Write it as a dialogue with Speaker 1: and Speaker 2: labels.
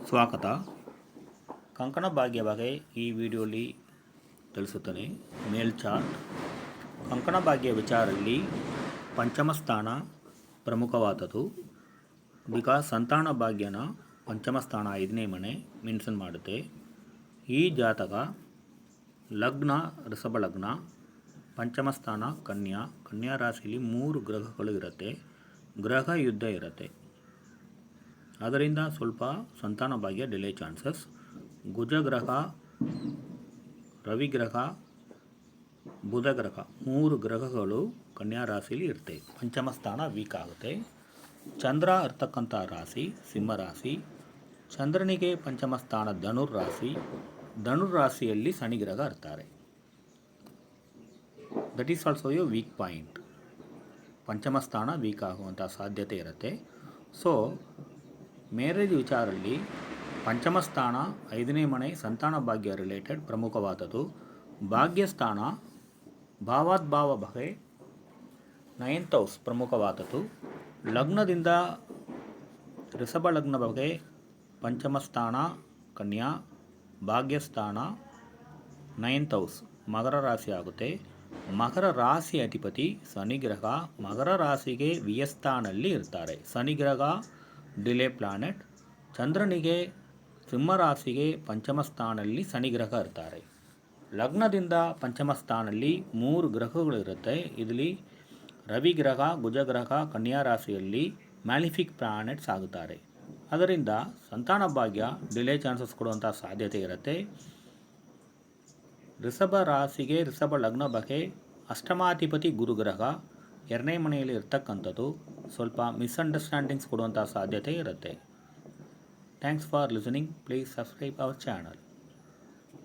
Speaker 1: ಸ್ವಾಗತ. ಕಂಕಣ ಭಾಗ್ಯ ಬಗ್ಗೆ ಈ ವಿಡಿಯೋಲಿ ತಿಳಿಸುತ್ತೇನೆ. ಮೇಲ್ ಚಾರ್ಟ್ ಕಂಕಣ ಭಾಗ್ಯ ವಿಚಾರದಲ್ಲಿ ಪಂಚಮ ಸ್ಥಾನ ಪ್ರಮುಖವಾದದ್ದು. ಬಿಕಾಸ್ ಸಂತಾನ ಭಾಗ್ಯನ ಪಂಚಮ ಸ್ಥಾನ 5ನೇ ಮನೆ ಮೆನ್ಷನ್ ಮಾಡುತ್ತೆ. ಈ ಜಾತಕ ಲಗ್ನ ಋಷಭ ಲಗ್ನ, ಪಂಚಮ ಸ್ಥಾನ ಕನ್ಯಾ ರಾಶಿಯಲ್ಲಿ 3 ಗ್ರಹಗಳು ಇರುತ್ತೆ. ಗ್ರಹ ಯುದ್ಧ ಇರುತ್ತೆ. ಅದರಿಂದ ಸ್ವಲ್ಪ ಸಂತಾನ ಭಾಗ್ಯ ಡಿಲೇ ಚಾನ್ಸಸ್. ಕುಜಗ್ರಹ, ರವಿಗ್ರಹ, ಬುಧಗ್ರಹ 3 ಗ್ರಹಗಳು ಕನ್ಯಾ ರಾಶಿಯಲ್ಲಿ ಇರುತ್ತೆ. ಪಂಚಮ ಸ್ಥಾನ ವೀಕ್ ಆಗುತ್ತೆ. ಚಂದ್ರ ಇರ್ತಕ್ಕಂಥ ರಾಶಿ ಸಿಂಹ ರಾಶಿ. ಚಂದ್ರನಿಗೆ ಪಂಚಮ ಸ್ಥಾನ ಧನುರಾಶಿಯಲ್ಲಿ ಶನಿ ಗ್ರಹ ಇರ್ತಾರೆ. That is also a weak point. ಪಂಚಮ ಸ್ಥಾನ ವೀಕ್ ಆಗುವಂಥ ಸಾಧ್ಯತೆ ಇರುತ್ತೆ. ಸೊ ಮ್ಯಾರೇಜ್ ವಿಚಾರದಲ್ಲಿ ಪಂಚಮ ಸ್ಥಾನ 5ನೇ ಮನೆ ಸಂತಾನ ಭಾಗ್ಯ ರಿಲೇಟೆಡ್ ಪ್ರಮುಖವಾದದ್ದು. ಭಾಗ್ಯಸ್ಥಾನ ಭಾವಾದ್ಭಾವ ಬಗ್ಗೆ 9th ಹೌಸ್ ಪ್ರಮುಖವಾದದ್ದು. ಲಗ್ನದಿಂದ ಋಷಭ ಲಗ್ನ ಬಗ್ಗೆ ಪಂಚಮ ಸ್ಥಾನ ಕನ್ಯಾ, ಭಾಗ್ಯಸ್ಥಾನ 9th ಹೌಸ್ ಮಕರ ರಾಶಿ ಆಗುತ್ತೆ. ಮಕರ ರಾಶಿ ಅಧಿಪತಿ ಶನಿಗ್ರಹ ಮಕರ ರಾಶಿಗೆ ವ್ಯಯಸ್ಥಾನಲ್ಲಿ ಇರ್ತಾರೆ. ಶನಿಗ್ರಹ ಡಿಲೇ ಪ್ಲಾನೆಟ್. ಚಂದ್ರನಿಗೆ ಸಿಂಹ ರಾಶಿಗೆ ಪಂಚಮ ಸ್ಥಾನದಲ್ಲಿ ಶನಿಗ್ರಹ ಇರ್ತಾರೆ. ಲಗ್ನದಿಂದ ಪಂಚಮ ಸ್ಥಾನದಲ್ಲಿ 3 ಗ್ರಹಗಳು ಇರುತ್ತೆ. ಇದರಲ್ಲಿ ರವಿಗ್ರಹ, ಕುಜಗ್ರಹ ಕನ್ಯಾ ರಾಶಿಯಲ್ಲಿ ಮ್ಯಾಲಿಫಿಕ್ ಪ್ಲಾನೆಟ್ಸ್ ಆಗುತ್ತಾರೆ. ಅದರಿಂದ ಸಂತಾನ ಭಾಗ್ಯ ಡಿಲೇ ಚಾನ್ಸಸ್ ಕೊಡುವಂಥ ಸಾಧ್ಯತೆ ಇರುತ್ತೆ. ಋಷಭ ರಾಶಿಗೆ ಋಷಭ ಲಗ್ನ ಬಗ್ಗೆ ಅಷ್ಟಮಾಧಿಪತಿ ಗುರುಗ್ರಹ 2ನೇ ಮನೆಯಲ್ಲಿ ಇರ್ತಕ್ಕಂಥದ್ದು ಸ್ವಲ್ಪ ಮಿಸ್ಅಂಡರ್ಸ್ಟ್ಯಾಂಡಿಂಗ್ಸ್ ಕೊಡುವಂಥ ಸಾಧ್ಯತೆ ಇರುತ್ತೆ. Thanks for listening. Please subscribe our channel.